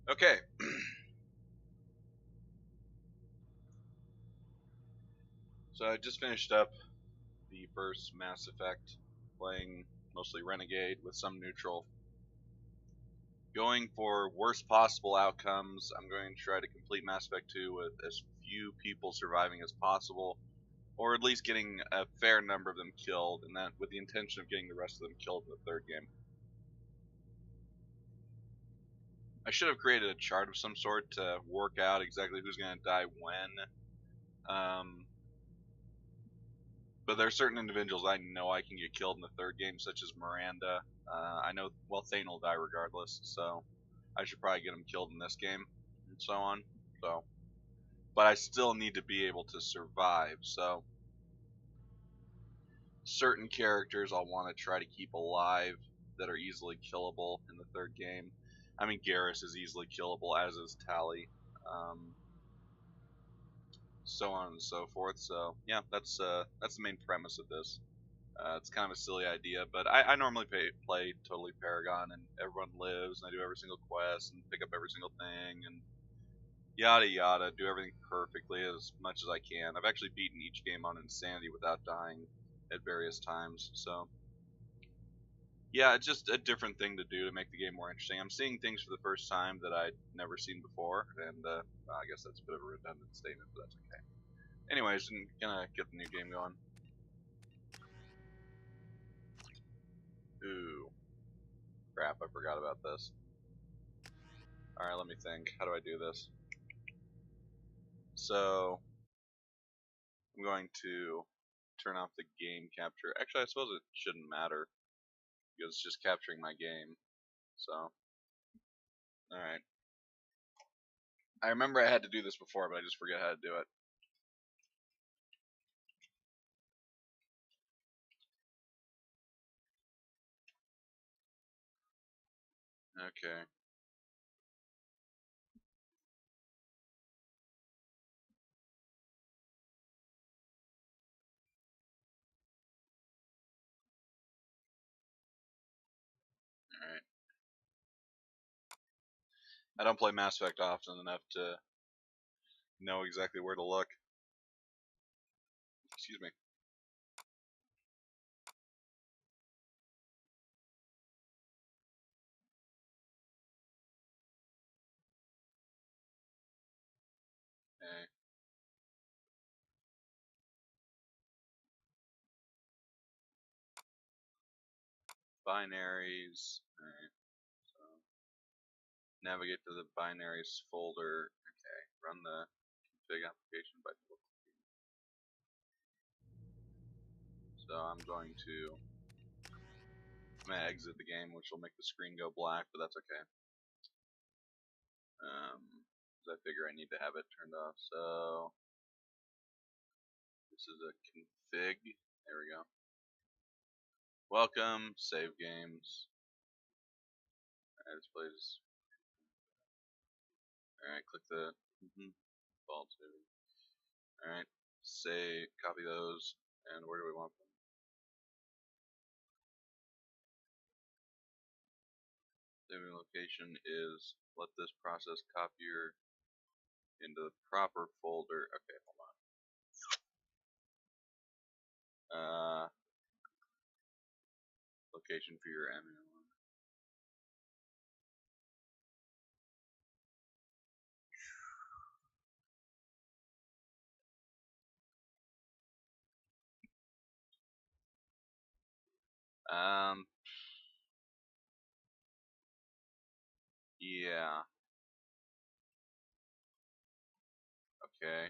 Okay. So I just finished up the first Mass Effect, playing mostly Renegade with some neutral. Going for worst possible outcomes, I'm going to try to complete Mass Effect 2 with as few people surviving as possible, or at least getting a fair number of them killed, and that with the intention of getting the rest of them killed in the third game. I should have created a chart of some sort to work out exactly who's going to die when. But there are certain individuals I know I can get killed in the third game, such as Miranda. I know, well, Thane will die regardless, so I should probably get him killed in this game, and so on. So, but I still need to be able to survive. So, certain characters I'll want to try to keep alive that are easily killable in the third game. I mean, Garrus is easily killable, as is Tali. So on and so forth. So yeah, that's the main premise of this. It's kind of a silly idea, but I normally play totally Paragon, and everyone lives, and I do every single quest, and pick up every single thing, and yada yada, do everything perfectly as much as I can. I've actually beaten each game on Insanity without dying at various times, so yeah, it's just a different thing to do to make the game more interesting. I'm seeing things for the first time that I'd never seen before, and I guess that's a bit of a redundant statement, but that's okay. Anyways, I'm gonna get the new game going. Ooh, crap, I forgot about this. Alright, let me think. How do I do this? So, I'm going to turn off the game capture. Actually, I suppose it shouldn't matter, because it's just capturing my game. So, alright. I remember I had to do this before, but I just forget how to do it. Okay. Alright. I don't play Mass Effect often enough to know exactly where to look. Excuse me. Okay. Binaries. Alright. So, navigate to the binaries folder. Okay. Run the config application by default. So I'm going to exit the game, which will make the screen go black, but that's okay. Because I figure I need to have it turned off. So this is a config. There we go. Welcome, save games. Alright, this plays. Alright, click the default saving. Alright, say, copy those, and where do we want them? Saving location is let this process copier into the proper folder. Okay, hold on. Location for your ammo. Yeah. Okay.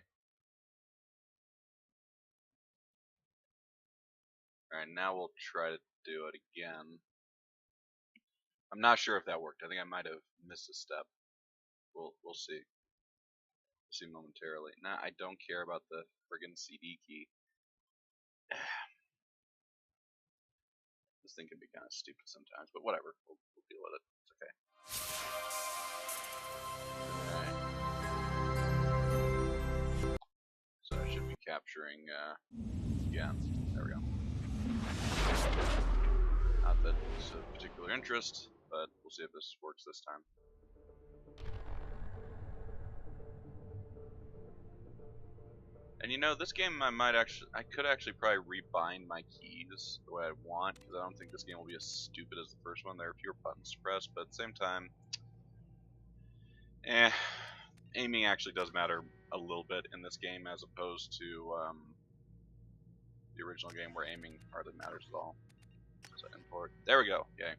Alright, now we'll try to do it again. I'm not sure if that worked. I think I might have missed a step. We'll see. We'll see momentarily. Nah, I don't care about the friggin' CD key. This thing can be kind of stupid sometimes, but whatever. We'll deal with it. It's okay. Alright. So I should be capturing, yeah, there we go. Not that it's of particular interest, but we'll see if this works this time. And you know, this game I could actually probably rebind my keys the way I want, because I don't think this game will be as stupid as the first one. There are fewer buttons to press, but at the same time, aiming actually does matter a little bit in this game as opposed to the original game where aiming hardly matters at all. So import. There we go. Yay.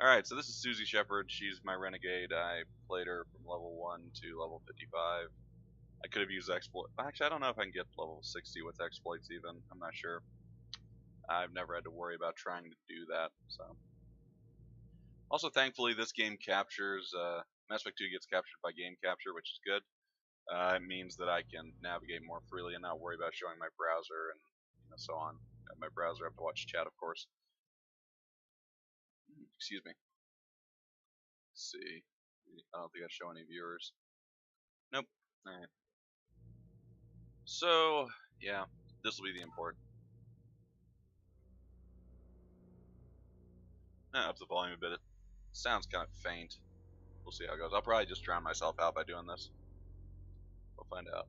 Alright, so this is Susie Shepherd. She's my Renegade. I played her from level 1 to level 55. I could have used exploit. Actually, I don't know if I can get level 60 with exploits even. I'm not sure. I've never had to worry about trying to do that. So, also, thankfully, this game captures. Mass Effect 2 gets captured by game capture, which is good. It means that I can navigate more freely and not worry about showing my browser and so on. My browser, I have to watch chat, of course. Excuse me. Let's see. I don't think I show any viewers. Nope. Alright. So, yeah, this will be the import. Up the volume a bit. It sounds kind of faint. We'll see how it goes. I'll probably just drown myself out by doing this. We'll find out.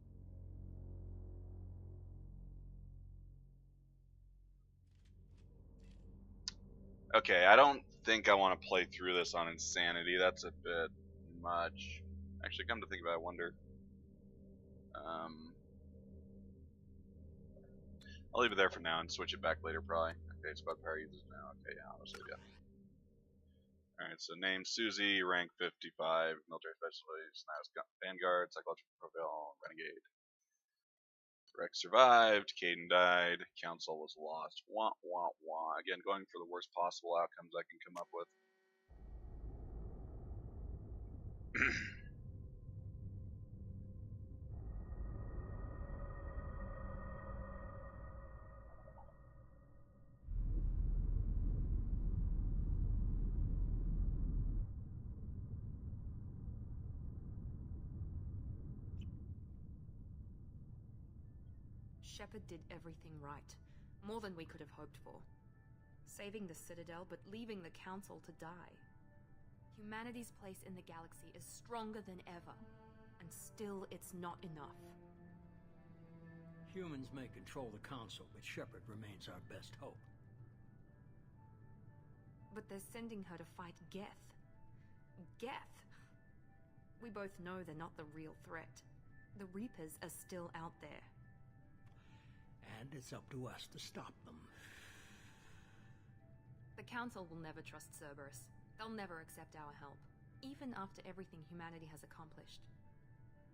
Okay, I don't think I want to play through this on Insanity. That's a bit much. Actually, come to think about it, I wonder. I'll leave it there for now and switch it back later, probably. Okay, squad power users now. Okay, yeah, I'll save ya. Alright, so name Susie, rank 55, military specialist, Vanguard, psychological profile, Renegade. Rex survived, Caden died, Council was lost. Wah, wah, wah. Again, going for the worst possible outcomes I can come up with. Shepard did everything right. More than we could have hoped for. Saving the Citadel, but leaving the Council to die. Humanity's place in the galaxy is stronger than ever. And still, it's not enough. Humans may control the Council, but Shepard remains our best hope. But they're sending her to fight Geth. Geth! We both know they're not the real threat. The Reapers are still out there. And it's up to us to stop them. The Council will never trust Cerberus. They'll never accept our help, even after everything humanity has accomplished.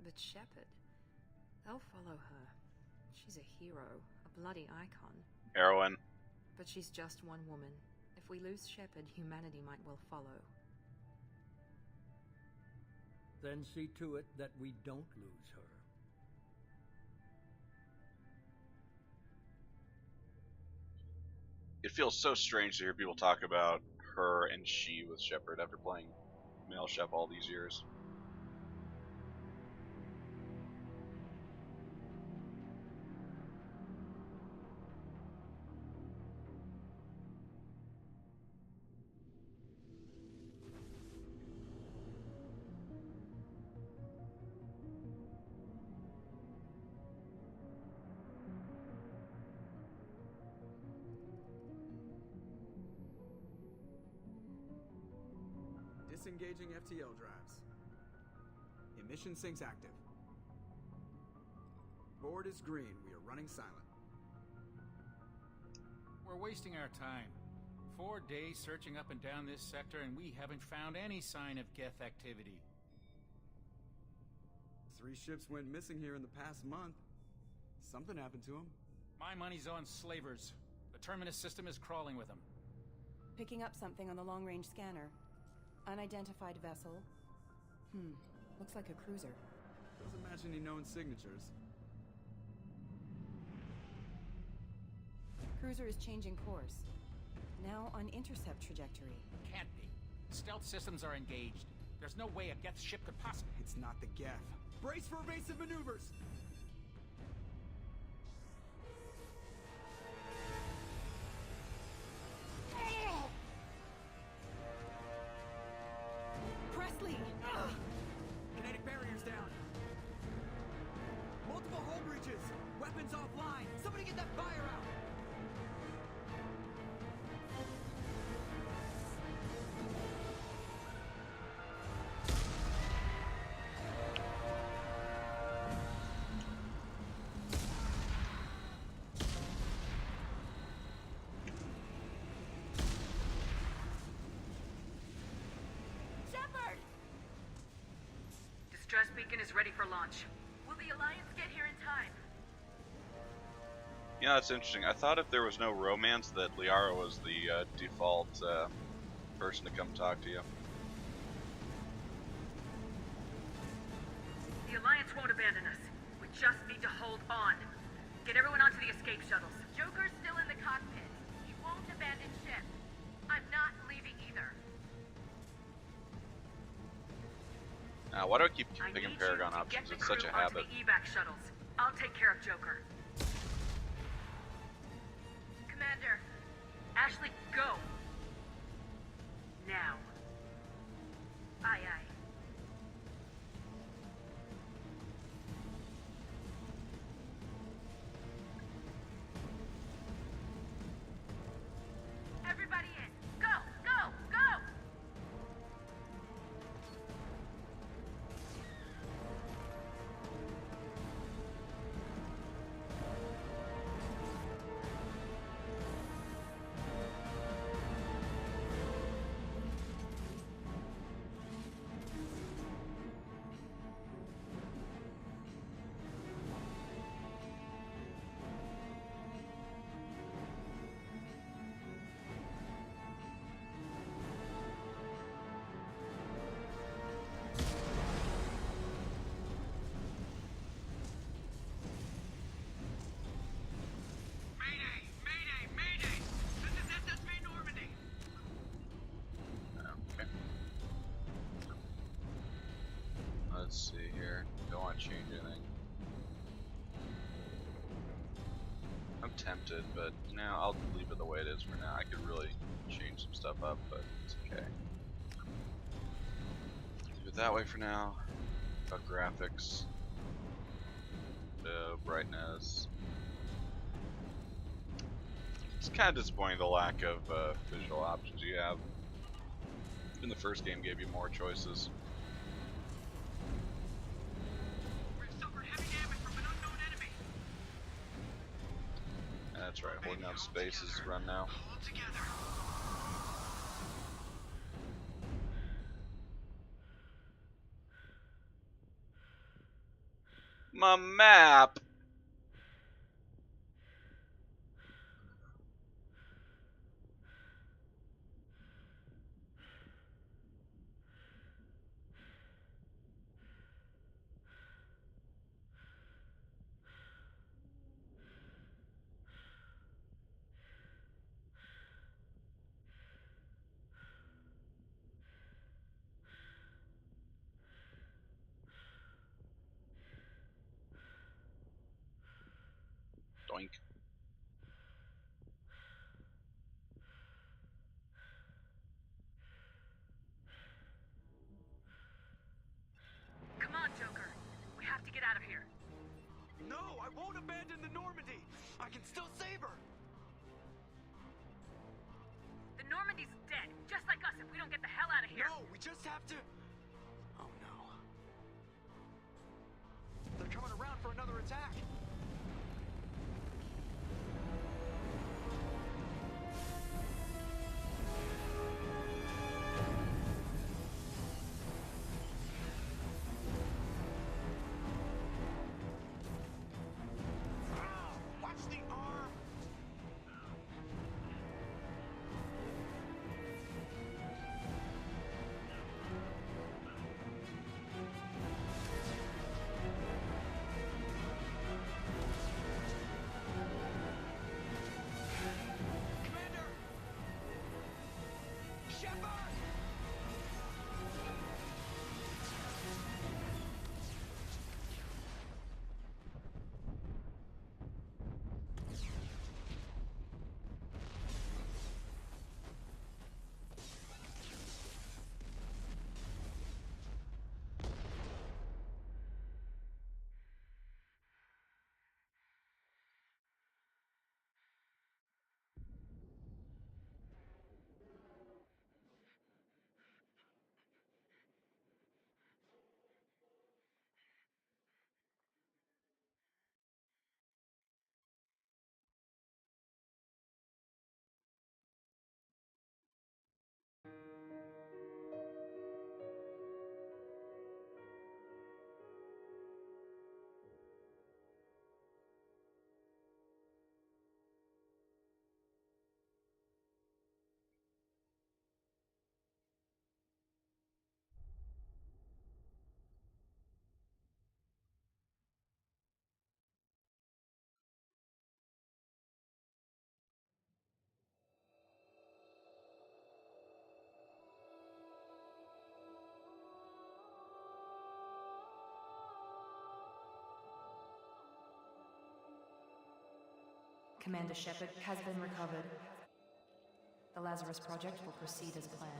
But Shepard, they'll follow her. She's a hero, a bloody icon. Heroine. But she's just one woman. If we lose Shepard, humanity might well follow. Then see to it that we don't lose her. It feels so strange to hear people talk about her and she with Shepard after playing male Shep all these years. Disengaging FTL drives. Emission sinks active. Board is green. We are running silent. We're wasting our time. 4 days searching up and down this sector, and we haven't found any sign of Geth activity. 3 ships went missing here in the past month. Something happened to them. My money's on slavers. The Terminus system is crawling with them. Picking up something on the long-range scanner. Unidentified vessel. Looks like a cruiser. Doesn't match any known signatures. Cruiser is changing course. Now on intercept trajectory. Can't be. Stealth systems are engaged. There's no way a Geth ship could possibly... It's not the Geth. Brace for evasive maneuvers! Presley! Kinetic barriers down. Multiple hull breaches. Stress beacon is ready for launch. Will the Alliance get here in time? Yeah, that's interesting. I thought if there was no romance that Liara was the default person to come talk to you. The Alliance won't abandon us. We just need to hold on. Get everyone onto the escape shuttles. Joker's still in the cockpit. He won't abandon ship. I'm not leaving either. Why do I keep I picking need Paragon you to options? get the It's such a crew onto habit. the evac shuttles. I'll take care of Joker. Commander, Ashley, go! Now. aye aye. Everybody in. Go, go, go! Mayday! Mayday! Mayday! This is SSV Normandy! Okay. Let's see here. Don't want to change anything. I'm tempted, but no, I'll leave it the way it is for now. I could really change some stuff up, but it's okay. Leave it that way for now. About graphics. Brightness. It's kind of disappointing the lack of visual options you have. Even the first game gave you more choices. We've suffered heavy damage from an unknown enemy. That's right, holding down space is run now. Hold together. My map! Doink. Come on, Joker. We have to get out of here. No, I won't abandon the Normandy. I can still save her. The Normandy's dead, just like us if we don't get the hell out of here. No, we just have to. Oh no. They're coming around for another attack. Watch the arm! Commander Shepard has been recovered. The Lazarus Project will proceed as planned.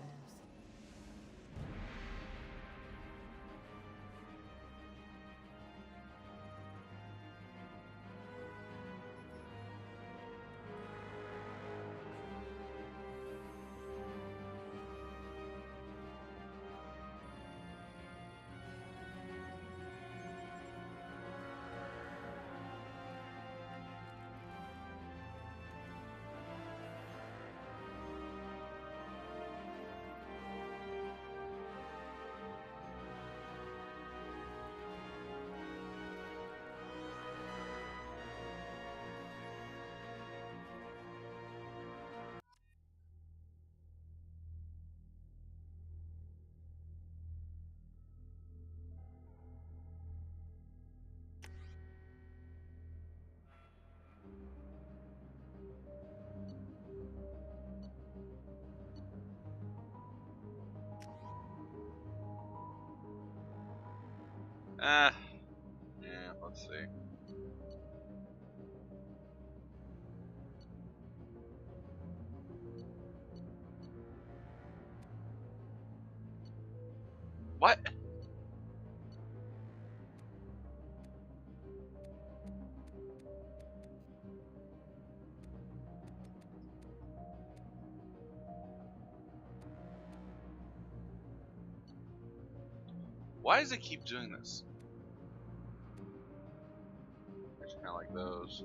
Yeah, let's see. What? Why does it keep doing this? It's kind of like those.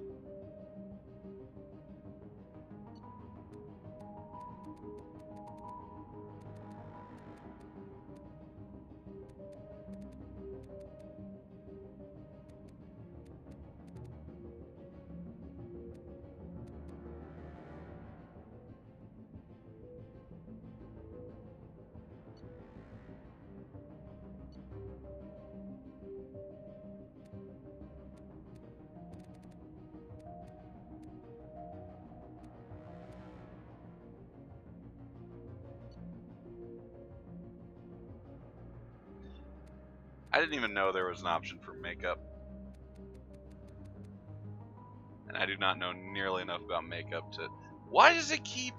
I didn't even know there was an option for makeup. And I do not know nearly enough about makeup to... Why does it keep...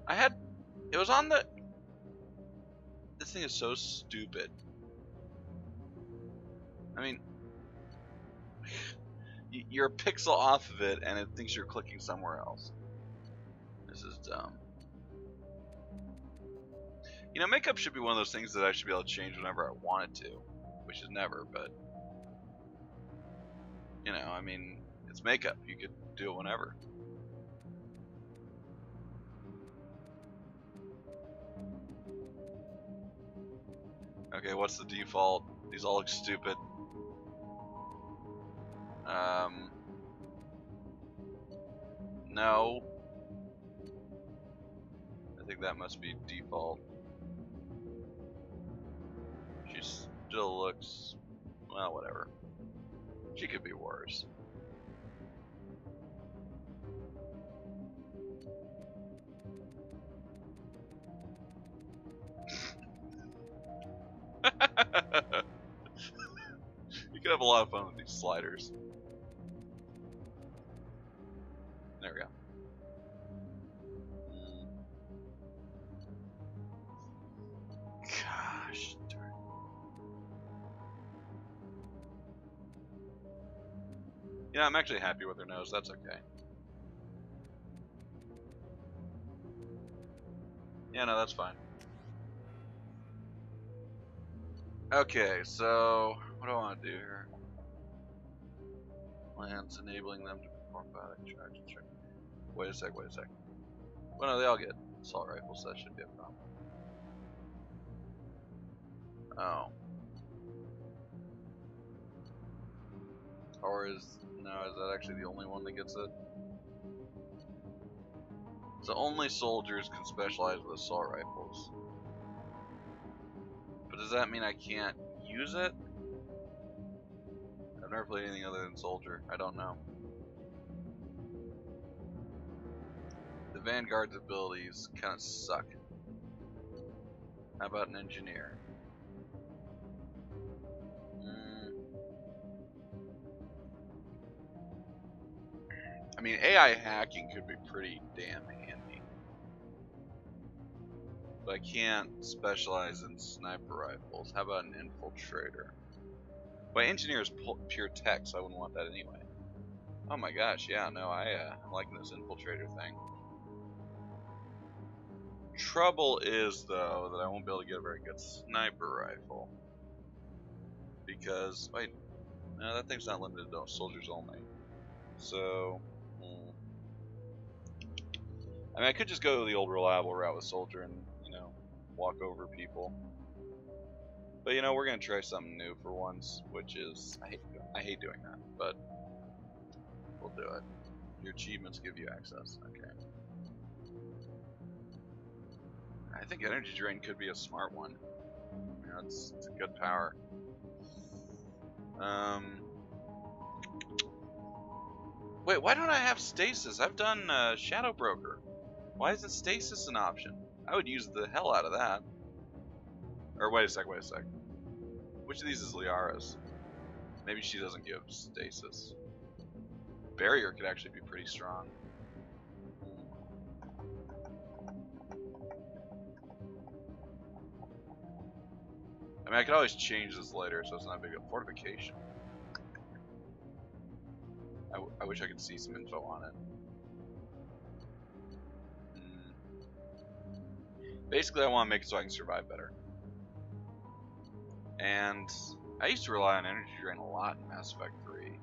It was on the... This thing is so stupid. I mean... You're a pixel off of it and it thinks you're clicking somewhere else. This is dumb. You know, makeup should be one of those things that I should be able to change whenever I want it to. Which is never, but... You know, I mean, it's makeup. You could do it whenever. Okay, what's the default? These all look stupid. No. I think that must be default. She still looks... Well, whatever. She could be worse. You could have a lot of fun with these sliders. There we go. Gosh darn. Yeah, I'm actually happy with her nose. That's okay. Yeah, no, that's fine. Okay, so what do I want to do here? Plans enabling them to perform pilot charge. Wait a sec. Well, no, they all get assault rifles, so that shouldn't be a problem. Oh. Or is that actually the only one that gets it? So only soldiers can specialize with assault rifles. But does that mean I can't use it? I've never played anything other than soldier. I don't know. The Vanguard's abilities kind of suck. How about an engineer? I mean, AI hacking could be pretty damn handy. But I can't specialize in sniper rifles. How about an infiltrator? Well, engineer is pure tech, so I wouldn't want that anyway. Oh my gosh, yeah, no, I'm liking this infiltrator thing. Trouble is, though, that I won't be able to get a very good sniper rifle. Because, wait, no, that thing's not limited to soldiers only. So, I mean, I could just go the old reliable route with soldier and, you know, walk over people. But, you know, we're going to try something new for once, which is, I hate doing that, but we'll do it. Your achievements give you access. Okay. I think energy drain could be a smart one. You know, it's a good power. Wait, why don't I have stasis? I've done Shadow Broker. Why isn't stasis an option? I would use the hell out of that. Or wait a sec. Which of these is Liara's? Maybe she doesn't give stasis. Barrier could actually be pretty strong. I mean, I could always change this later, so it's not a big deal. Fortification. I wish I could see some info on it. Basically, I want to make it so I can survive better. And I used to rely on energy drain a lot in Mass Effect 3.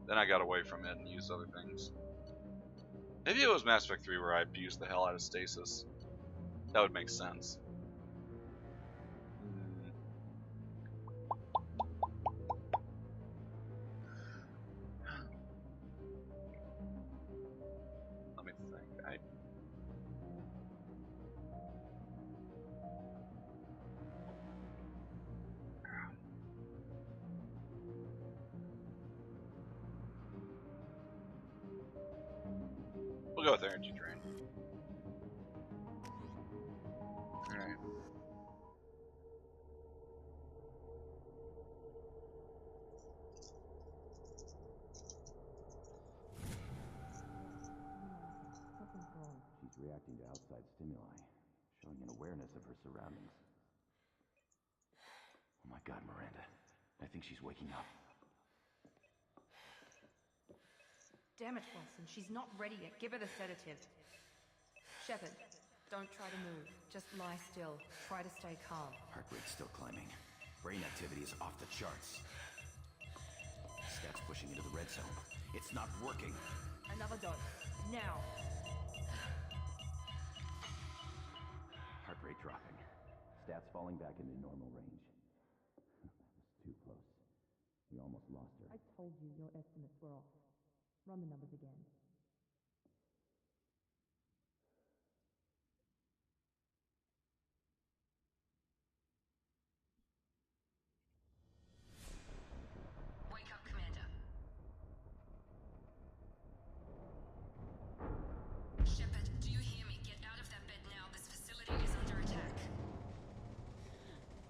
Then I got away from it and used other things. Maybe it was Mass Effect 3 where I abused the hell out of stasis. That would make sense. Let me think. We'll go with energy drain. Alright. Something's wrong. She's reacting to outside stimuli, showing an awareness of her surroundings. Oh my god, Miranda. I think she's waking up. Damn it, Wilson. She's not ready yet. Give her the sedative. Shepard, don't try to move. Just lie still. Try to stay calm. Heart rate's still climbing. Brain activity is off the charts. Stats pushing into the red zone. It's not working. Another dose. Now. Heart rate dropping. Stats falling back into normal range. That was too close. We almost lost her. I told you your estimates were off. Run the numbers again. Wake up, Commander. Shepard, do you hear me? Get out of that bed now. This facility is under attack.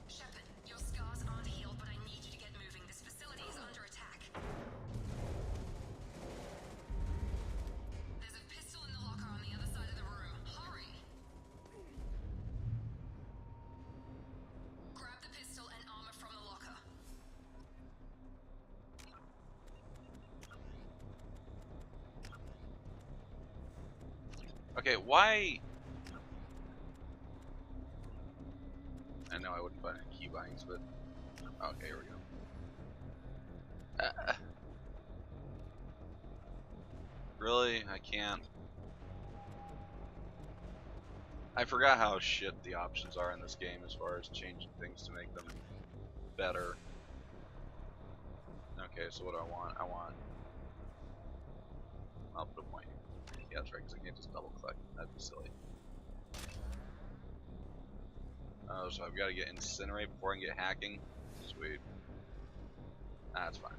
Shepard, your scars aren't healed, but I need you to get moving. This facility is under attack. There's a pistol in the locker on the other side of the room. Hurry! Grab the pistol and armor from the locker. Okay, why? I know I wouldn't find any key bindings, but okay, here we go. Really? I can't. I forgot how shit the options are in this game as far as changing things to make them better. Okay, so what do I want? I'll put a point. Yeah, that's right, because I can't just double click. That'd be silly. Oh, so I've got to get incinerate before I can get hacking? Sweet. That's fine.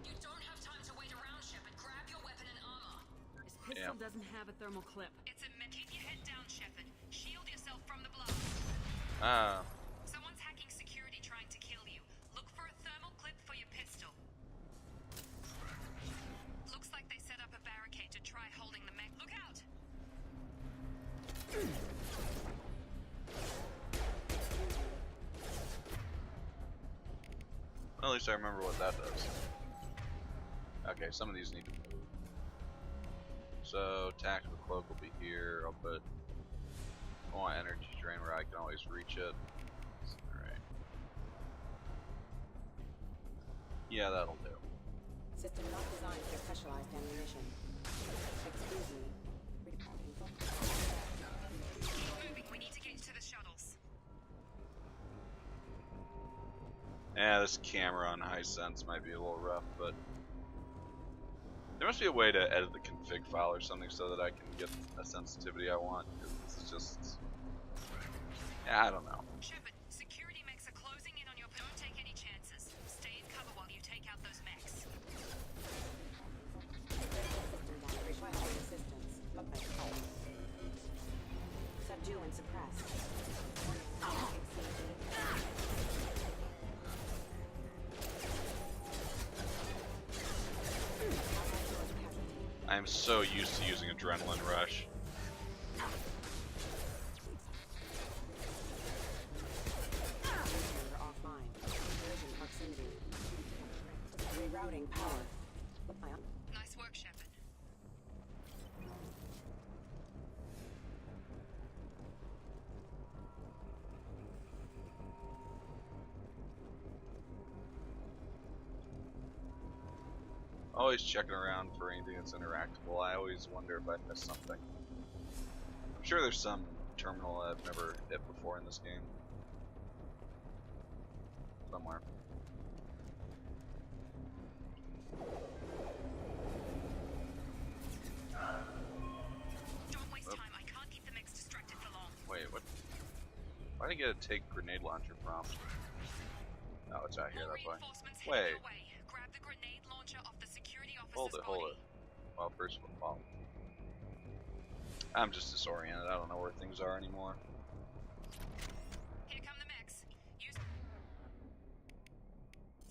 You don't have time to wait around, Shepard. Grab your weapon and armor. This pistol doesn't have a thermal clip. It's a med. Keep your head down, Shepard. Shield yourself from the blast. Ah. Someone's hacking security trying to kill you. Look for a thermal clip Well, at least I remember what that does. Okay, some of these need to move. So, tactical cloak will be here. I'll put energy drain where I can always reach it. Alright. Yeah, that'll do. System not designed for specialized ammunition. Excuse me. Keep moving. We need to get to the shuttles. Yeah, this camera on high sense might be a little rough, but there must be a way to edit the config file or something so that I can get a sensitivity I want. Because this is just, yeah, I don't know. Shepard, security mechs are closing in on your. Don't take any chances. Stay in cover while you take out those mechs. Subdue and suppress. I'm so used to using Adrenaline Rush. Offline. Collision proximity. Rerouting power. Nice work, Shepard. Always checking around for anything that's interactable. I always wonder if I missed something. I'm sure there's some terminal I've never hit before in this game. Somewhere. Don't waste time. I can't keep the mechs distracted for long. Wait, what? Why did I get a take grenade launcher prompt? Oh, it's out here, that's why. Wait. Grab the grenade launcher off the security officer's Hold it. Well, first of all, I'm just disoriented. I don't know where things are anymore. Here come the mechs. Use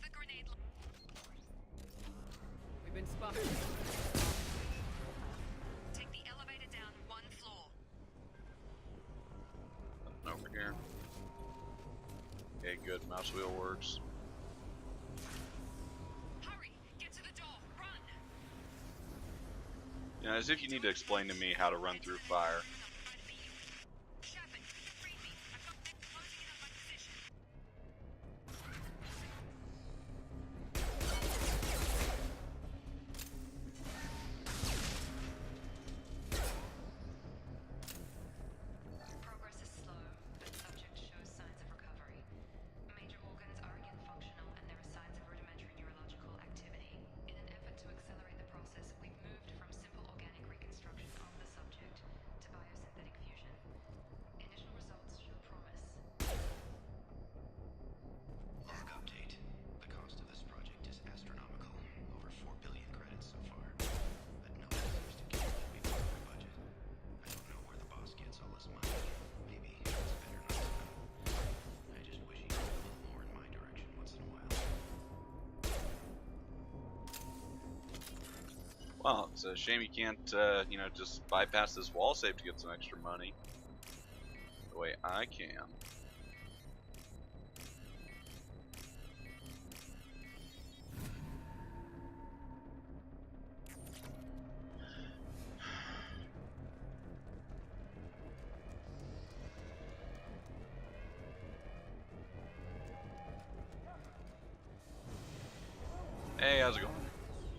the grenade. We've been spotted. Take the elevator down 1 floor. Nothing over here. Okay, good. Mouse wheel works. Hurry! Get to the door. Run! You know, as if you need to explain to me how to run through fire. Shepard, read me. I've got men closing in on my position. Progress is slow, but subject shows signs of recovery. Major organs are again functional, and there are signs of rudimentary neurological activity. In an effort to accelerate the process, we've moved from simple organic reconstruction of the subject to biosynthetic fusion. Initial results show promise. Log update. The cost of this project is astronomical. Over 4 billion credits so far. But no one seems to care to be part of the budget. I don't know where the boss gets all his money. Maybe it's better not to know. I just wish he'd go a little more in my direction once in a while. Well, it's a shame you can't, you know, just bypass this wall save to get some extra money. The way I can. Hey, how's it going?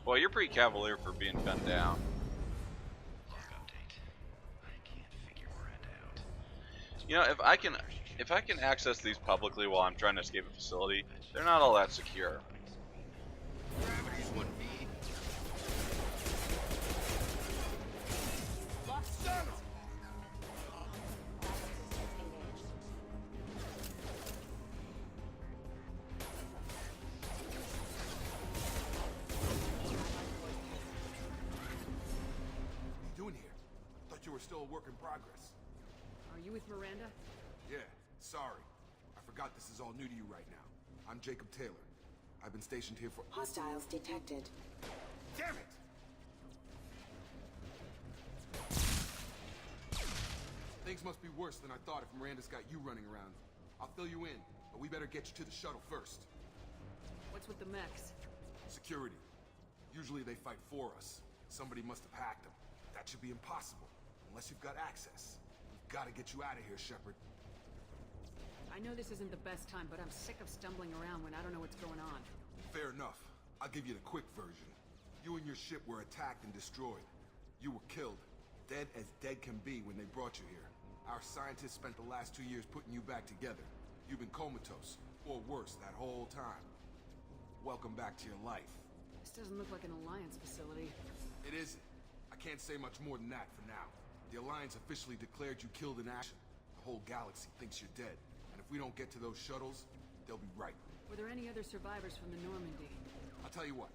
Well, you're pretty cavalier for being gunned down. Log update. I can't figure Miranda out. You know, if I can access these publicly while I'm trying to escape a facility, they're not all that secure. Gravity's what me. Lost service. What are you doing here? Thought you were still a work in progress. Are you with Miranda? Yeah, sorry. I forgot this is all new to you right now. I'm Jacob Taylor. I've been stationed here for— Hostiles detected. Damn it! Things must be worse than I thought if Miranda's got you running around. I'll fill you in, but we better get you to the shuttle first. What's what's with the mechs? Security. Usually they fight for us. Somebody must have hacked them. That should be impossible, unless you've got access. We've got to get you out of here, Shepard. I know this isn't the best time, but I'm sick of stumbling around when I don't know what's going on. Fair enough. I'll give you the quick version. You and your ship were attacked and destroyed. You were killed. Dead as dead can be when they brought you here. Our scientists spent the last 2 years putting you back together. You've been comatose, or worse, that whole time. Welcome back to your life. This doesn't look like an Alliance facility. It isn't. I can't say much more than that for now. The Alliance officially declared you killed in action. The whole galaxy thinks you're dead. And if we don't get to those shuttles, they'll be right. Were there any other survivors from the Normandy? I'll tell you what.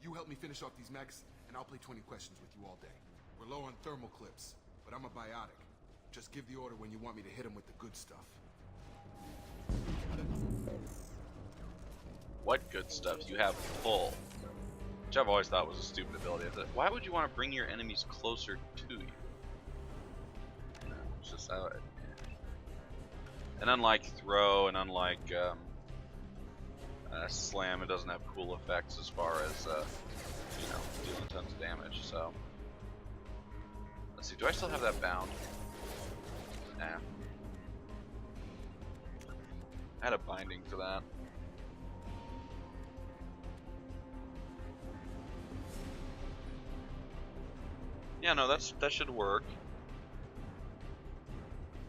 You help me finish off these mechs, and I'll play 20 questions with you all day. We're low on thermal clips, but I'm a biotic. Just give the order when you want me to hit them with the good stuff. What good stuff? You have full. Which I've always thought was a stupid ability. Why would you want to bring your enemies closer to you? You know, it's just and unlike throw and unlike slam, it doesn't have cool effects as far as you know, dealing tons of damage. So let's see. Do I still have that bound? Nah. I had a binding for that. Yeah, no, that should work.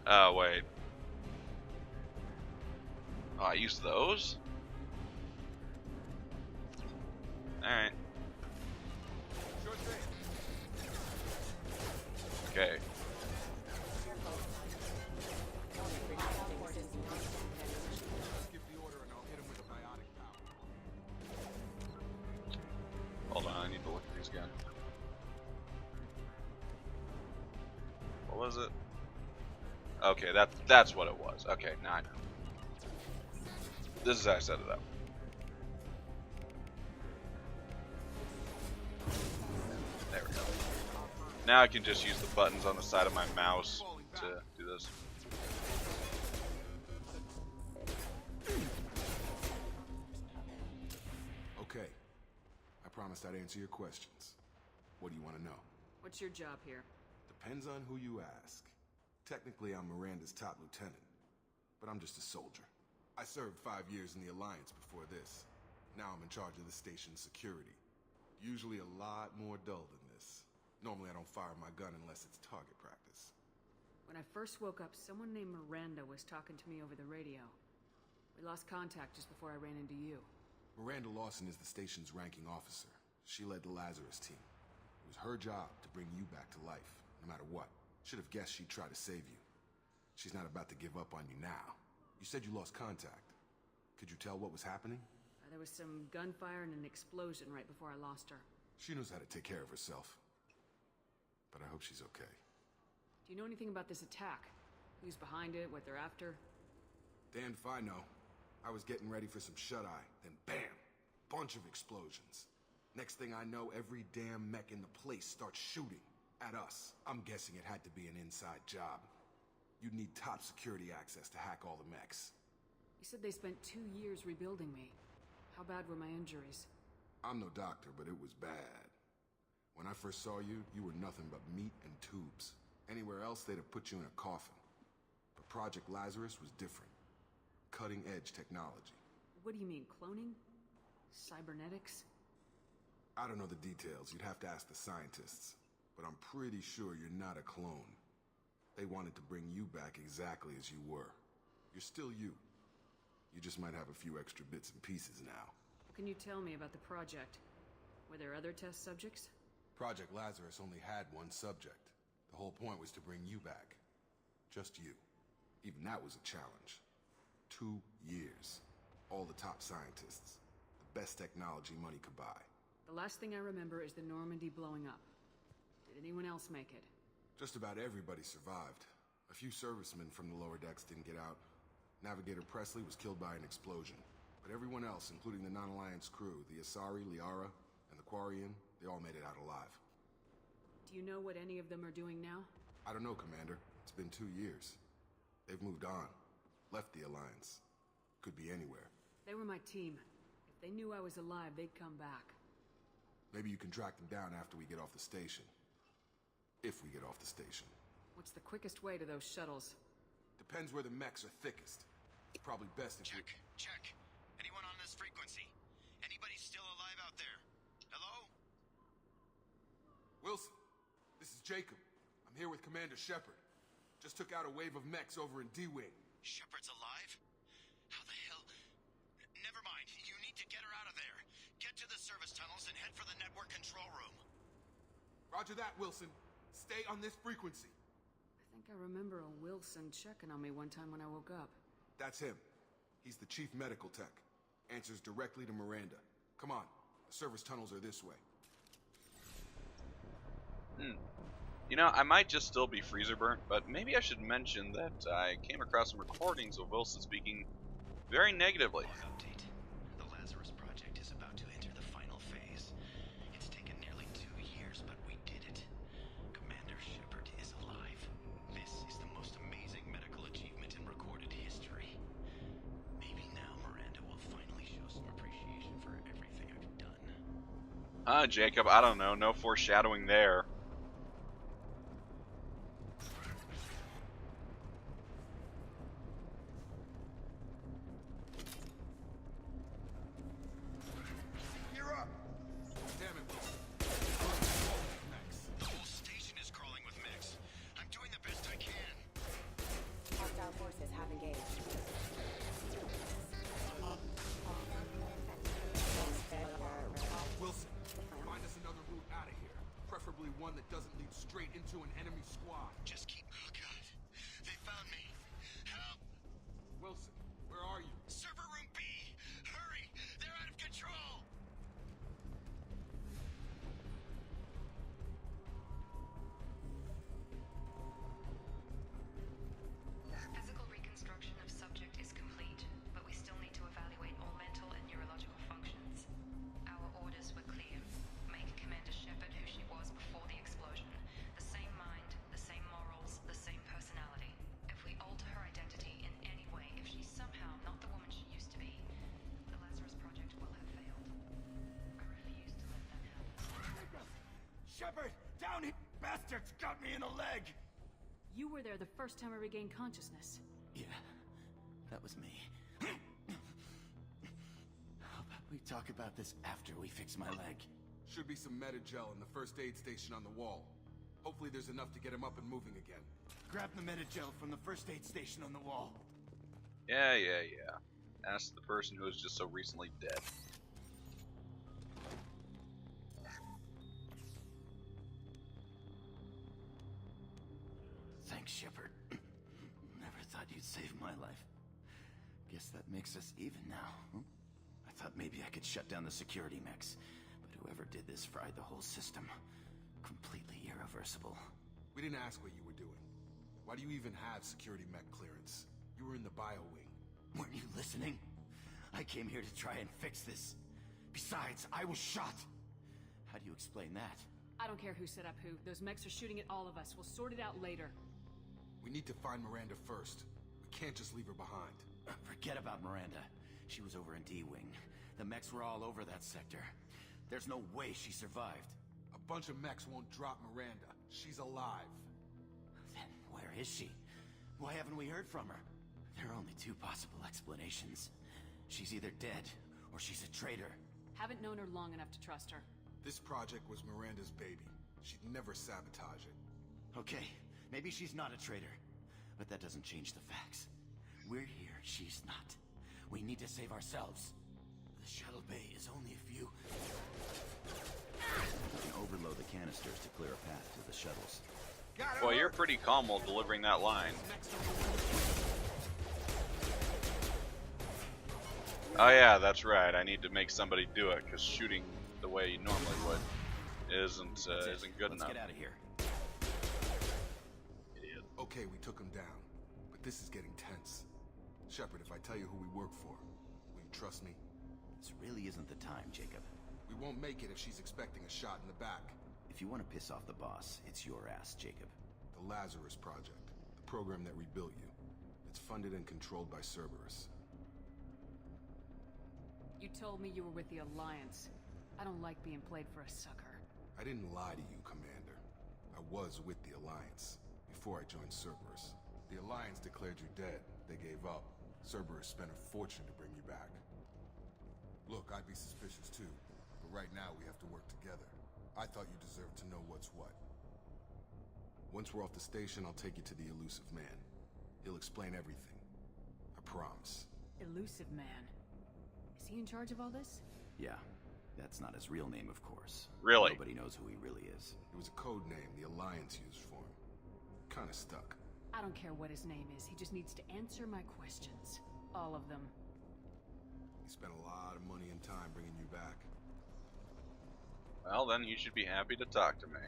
Oh, wait. Oh, I used those? Alright. Okay. Give the order and I'll hit him with a biotic power. Hold on, I need to look at these again. What was it? Okay, that's what it was. Okay, now I know. This is how I set it up. There we go. Now I can just use the buttons on the side of my mouse to do this. Okay. I promised I'd answer your questions. What do you want to know? What's your job here? Depends on who you ask. Technically, I'm Miranda's top lieutenant, but I'm just a soldier. I served 5 years in the Alliance before this. Now I'm in charge of the station's security. Usually a lot more dull than this. Normally I don't fire my gun unless it's target practice. When I first woke up, someone named Miranda was talking to me over the radio. We lost contact just before I ran into you. Miranda Lawson is the station's ranking officer. She led the Lazarus team. It was her job to bring you back to life, no matter what. Should have guessed she'd try to save you. She's not about to give up on you now. You said you lost contact. Could you tell what was happening? There was some gunfire and an explosion right before I lost her. She knows how to take care of herself. But I hope she's okay. Do you know anything about this attack? Who's behind it, what they're after? Damned if I know. I was getting ready for some shut-eye, then bam! Bunch of explosions. Next thing I know, every damn mech in the place starts shooting at us. I'm guessing it had to be an inside job. You'd need top security access to hack all the mechs. You said they spent 2 years rebuilding me. How bad were my injuries? I'm no doctor, but it was bad. When I first saw you, you were nothing but meat and tubes. Anywhere else, they'd have put you in a coffin. But Project Lazarus was different. Cutting-edge technology. What do you mean, cloning? Cybernetics? I don't know the details. You'd have to ask the scientists. But I'm pretty sure you're not a clone. They wanted to bring you back exactly as you were. You're still you. You just might have a few extra bits and pieces now. What can you tell me about the project? Were there other test subjects? Project Lazarus only had one subject. The whole point was to bring you back. Just you. Even that was a challenge. 2 years. All the top scientists. The best technology money could buy. The last thing I remember is the Normandy blowing up. Did anyone else make it? Just about everybody survived. A few servicemen from the lower decks didn't get out. Navigator Presley was killed by an explosion. But everyone else, including the non-Alliance crew, the Asari, Liara, and the Quarian, they all made it out alive. Do you know what any of them are doing now? I don't know, Commander. It's been 2 years. They've moved on. Left the Alliance. Could be anywhere. They were my team. If If they knew I was alive, they'd come back. Maybe you can track them down after we get off the station. If we get off the station. What's the quickest way to those shuttles? Depends where the mechs are thickest. It's probably best if you... Check. Anyone on this frequency? Anybody still alive out there? Hello? Wilson, this is Jacob. I'm here with Commander Shepard. Just took out a wave of mechs over in D-Wing. Shepard's alive? How the hell? Never mind. You need to get her out of there. Get to the service tunnels and head for the network control room. Roger that, Wilson. Stay on this frequency. I think I remember a Wilson checking on me one time when I woke up. That's him. He's the chief medical tech. Answers directly to Miranda. Come on. The service tunnels are this way. You know, I might just still be freezer burnt, but maybe I should mention that I came across some recordings of Wilson speaking very negatively. Update. The Lazarus Project is about to enter the final phase. It's taken nearly 2 years, but we did it. Commander Shepard is alive. This is the most amazing medical achievement in recorded history. Maybe now Miranda will finally show some appreciation for everything I've done. Jacob, I don't know. No foreshadowing there. One that doesn't lead straight into an enemy squad. Just keep... Oh, God. They found me. Help! Wilson, where are you? Server room B! Hurry! They're out of control! Physical reconstruction of subject is complete, but we still need to evaluate all mental and neurological functions. Our orders were clear. Make Commander Shepard who she was before the explosion. The same mind, the same morals, the same personality. If we alter her identity in any way, if she's somehow not the woman she used to be, the Lazarus Project will have failed. I refuse to let that happen. Shepard! Down here! Bastards got me in the leg! You were there the first time I regained consciousness. Yeah, that was me. How about we talk about this after we fix my leg? Should be some Metagel in the first aid station on the wall. Hopefully there's enough to get him up and moving again. Grab the Metagel from the first aid station on the wall. Yeah. Ask the person who was just so recently dead. Thanks, Shepard. Never thought you'd save my life. Guess that makes us even now. I thought maybe I could shut down the security mechs, but whoever did this fried the whole system. Completely irreversible. We didn't ask what you were doing. Why do you even have security mech clearance? You were in the bio wing. Weren't you listening? I came here to try and fix this. Besides, I was shot. How do you explain that? I don't care who set up who. Those mechs are shooting at all of us. We'll sort it out later. We need to find Miranda first. We can't just leave her behind. Forget about Miranda. She was over in D-Wing. The mechs were all over that sector. There's no way she survived. A bunch of mechs won't drop Miranda. She's alive. Then where is she? Why haven't we heard from her? There are only two possible explanations. She's either dead, or she's a traitor. Haven't known her long enough to trust her. This project was Miranda's baby. She'd never sabotage it. Okay, maybe she's not a traitor. But that doesn't change the facts. We're here, she's not. We need to save ourselves. The shuttle bay is only a few... You can overload the canisters to clear a path to the shuttles. Well, you're pretty calm while delivering that line. Oh yeah, that's right. I need to make somebody do it, because shooting the way you normally would isn't good enough. Let's get out of here. Idiot. Okay, we took him down, but this is getting tense. Shepard, if I tell you who we work for, will you trust me? This really isn't the time, Jacob. We won't make it if she's expecting a shot in the back. If you want to piss off the boss, it's your ass, Jacob. The Lazarus Project, the program that rebuilt you. It's funded and controlled by Cerberus. You told me you were with the Alliance. I don't like being played for a sucker. I didn't lie to you, Commander. I was with the Alliance before I joined Cerberus. The Alliance declared you dead. They gave up. Cerberus spent a fortune to bring you back. Look, I'd be suspicious too, but right now we have to work together. I thought you deserved to know what's what. Once we're off the station, I'll take you to the Elusive Man. He'll explain everything. I promise. Elusive Man. Is he in charge of all this? Yeah. That's not his real name, of course. Really? Nobody knows who he really is. It was a code name the Alliance used for him. Kinda stuck. I don't care what his name is. He just needs to answer my questions. All of them. He spent a lot of money and time bringing you back. Well, then you should be happy to talk to me.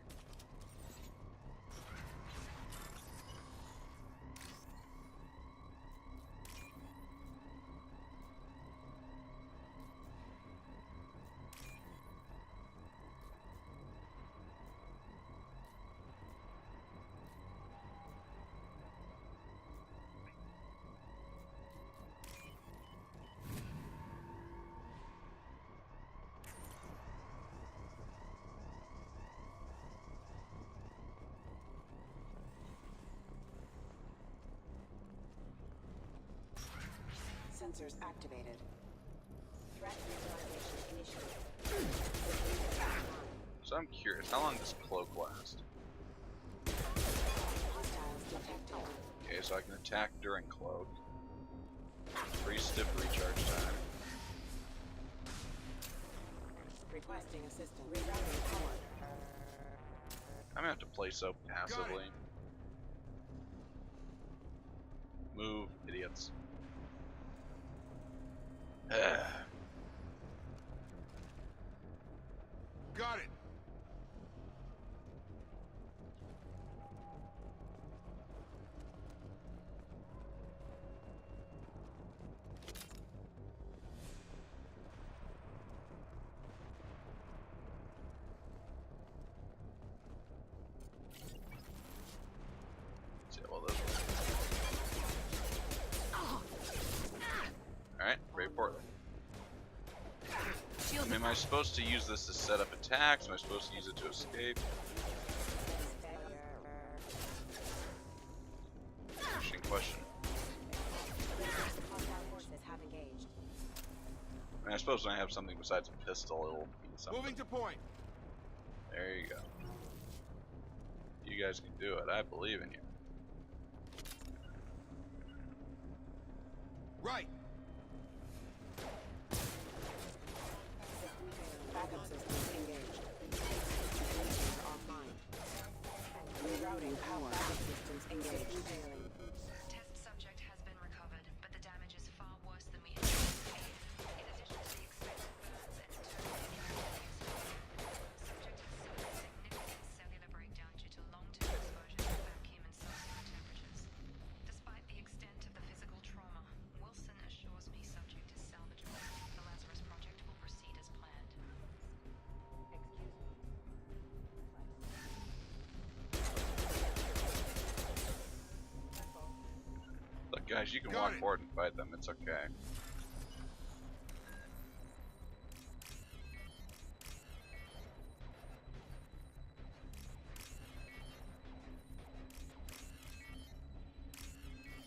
Sensors activated. Threat neutralization initiated. So I'm curious, how long does cloak last? Hostiles detected. Okay, so I can attack during cloak. Pretty stiff recharge time. Requesting assistance. Rerouting power. I'm gonna have to play so passively. Move, idiots. Got it! See how well this works. Alright, great Portland. Am I supposed to use this to set up attacks? Am I supposed to use it to escape? Interesting question. I mean, I suppose when I have something besides a pistol, it'll mean something. Moving to point. There you go. You guys can do it. I believe in you. Right. Backup systems engaged. Systems offline. Rerouting power. Backup systems engaged. Test subject has been recovered, but the damage is far worse than we anticipated. In addition to the expected burns and internal injuries, subject has suffered significant cellular breakdown due to long-term exposure to vacuum and subzero temperatures. Despite the extent of the physical trauma, Wilson assures me subject is salvageable. The Lazarus project will proceed as planned. Look, guys, you can walk forward and fight them. It's okay.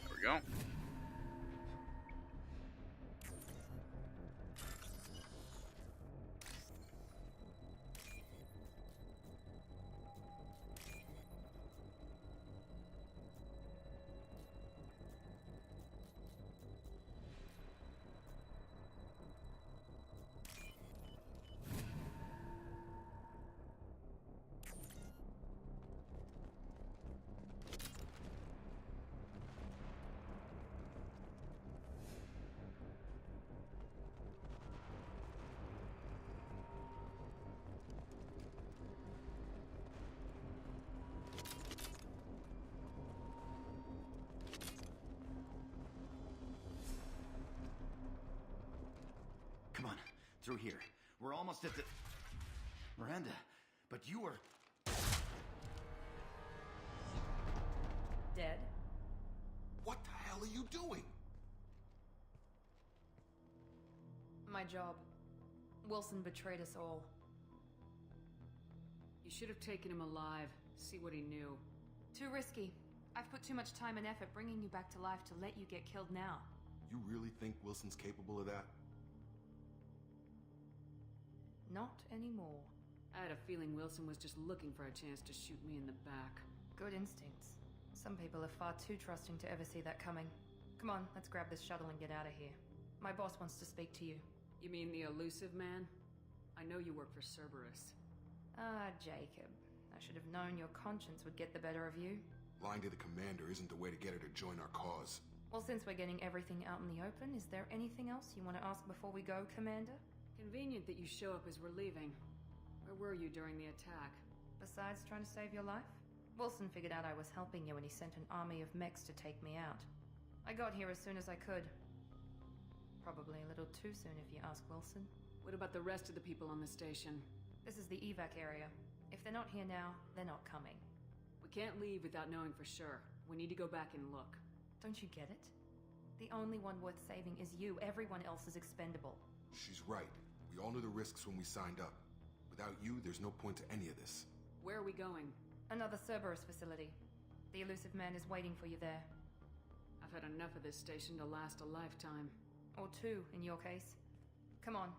There we go. Come on, through here. We're almost at the... Miranda, but you were... Dead? What the hell are you doing? My job. Wilson betrayed us all. You should have taken him alive. See what he knew. Too risky. I've put too much time and effort bringing you back to life to let you get killed now. You really think Wilson's capable of that? Not anymore. I had a feeling Wilson was just looking for a chance to shoot me in the back. Good instincts. Some people are far too trusting to ever see that coming. Come on, let's grab this shuttle and get out of here. My boss wants to speak to you. You mean the elusive man? I know you work for Cerberus. Ah, Jacob. I should have known your conscience would get the better of you. Lying to the commander isn't the way to get her to join our cause. Well, since we're getting everything out in the open, is there anything else you want to ask before we go, Commander? Convenient that you show up as we're leaving. Where were you during the attack? Besides trying to save your life? Wilson figured out I was helping you and he sent an army of mechs to take me out. I got here as soon as I could. Probably a little too soon if you ask Wilson. What about the rest of the people on the station? This is the evac area. If they're not here now, they're not coming. We can't leave without knowing for sure. We need to go back and look. Don't you get it? The only one worth saving is you. Everyone else is expendable. She's right. We all knew the risks when we signed up. Without you, there's no point to any of this. Where are we going? Another Cerberus facility. The elusive man is waiting for you there. I've had enough of this station to last a lifetime. Or two, in your case. Come on.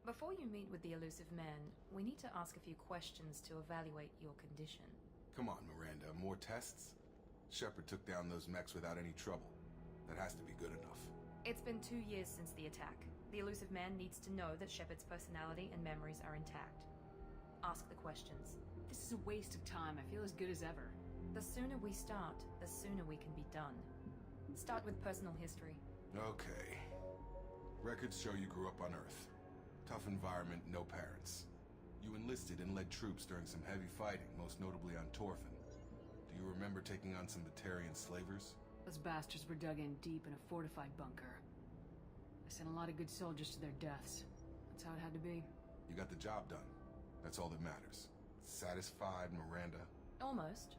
Before you meet with the elusive man, we need to ask a few questions to evaluate your condition. Come on, Miranda. More tests? Shepard took down those mechs without any trouble. That has to be good enough. It's been 2 years since the attack. The elusive man needs to know that Shepard's personality and memories are intact. Ask the questions. This is a waste of time. I feel as good as ever. The sooner we start, the sooner we can be done. Start with personal history. Okay. Records show you grew up on Earth. Tough environment, no parents. You enlisted and led troops during some heavy fighting, most notably on Torfin. Do you remember taking on some Batarian slavers? Those bastards were dug in deep in a fortified bunker. I sent a lot of good soldiers to their deaths. That's how it had to be. You got the job done. That's all that matters. Satisfied, Miranda? Almost.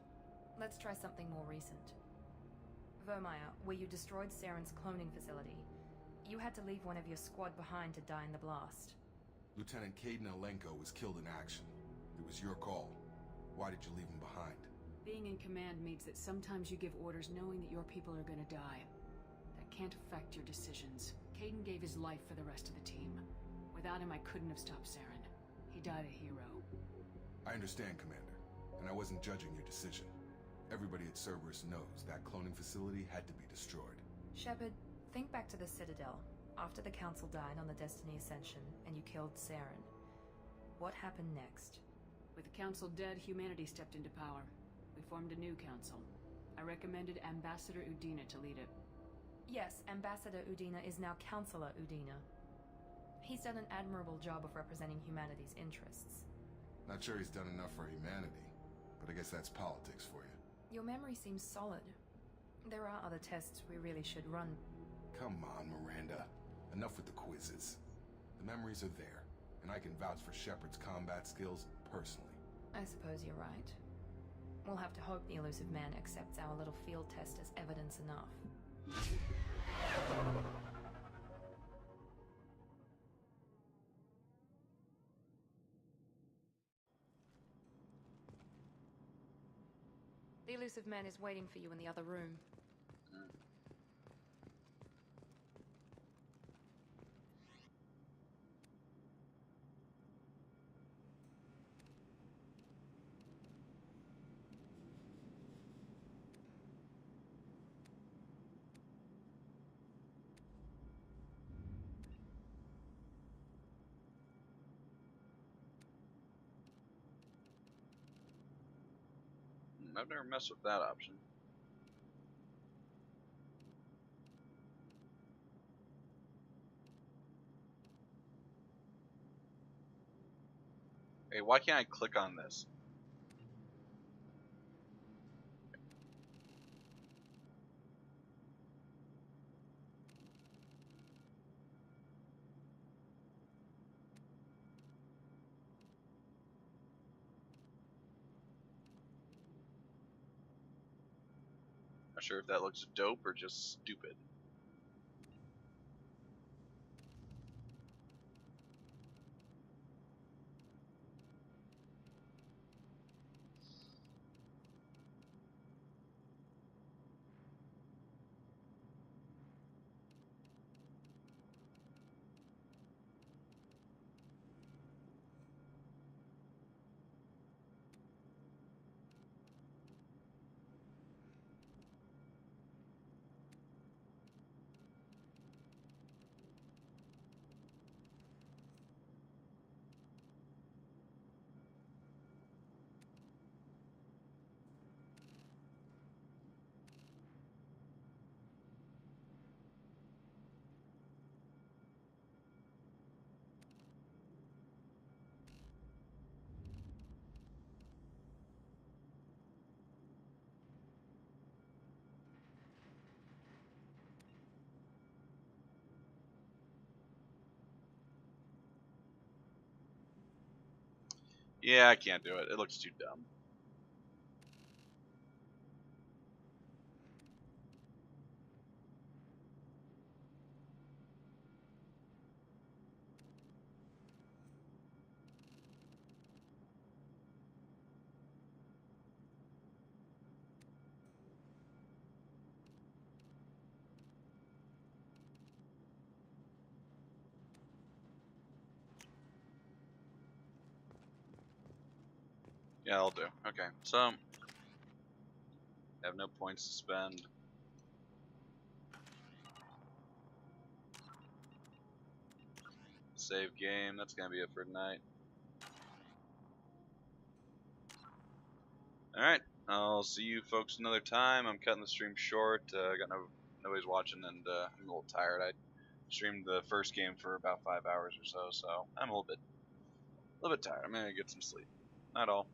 Let's try something more recent. Vermeer, where you destroyed Saren's cloning facility. You had to leave one of your squad behind to die in the blast. Lieutenant Caden Alenko was killed in action. It was your call. Why did you leave him behind? Being in command means that sometimes you give orders knowing that your people are gonna die. That can't affect your decisions. Caden gave his life for the rest of the team. Without him, I couldn't have stopped Saren. He died a hero. I understand, Commander, and I wasn't judging your decision. Everybody at Cerberus knows that cloning facility had to be destroyed. Shepard, think back to the Citadel, after the Council died on the Destiny Ascension, and you killed Saren. What happened next? With the Council dead, humanity stepped into power. We formed a new council. I recommended Ambassador Udina to lead it. Yes, Ambassador Udina is now Councillor Udina. He's done an admirable job of representing humanity's interests. Not sure he's done enough for humanity, but I guess that's politics for you. Your memory seems solid. There are other tests we really should run. Come on, Miranda. Enough with the quizzes. The memories are there, and I can vouch for Shepard's combat skills personally. I suppose you're right. We'll have to hope the elusive man accepts our little field test as evidence enough. The elusive man is waiting for you in the other room. I've never messed with that option. Hey, why can't I click on this? Not sure if that looks dope or just stupid. Yeah, I can't do it. It looks too dumb. Yeah, I'll do. Okay, so I have no points to spend. Save game. That's gonna be it for tonight. All right, I'll see you folks another time. I'm cutting the stream short. Got nobody's watching, and I'm a little tired. I streamed the first game for about 5 hours or so, so I'm a little bit tired. I'm gonna get some sleep. Not all.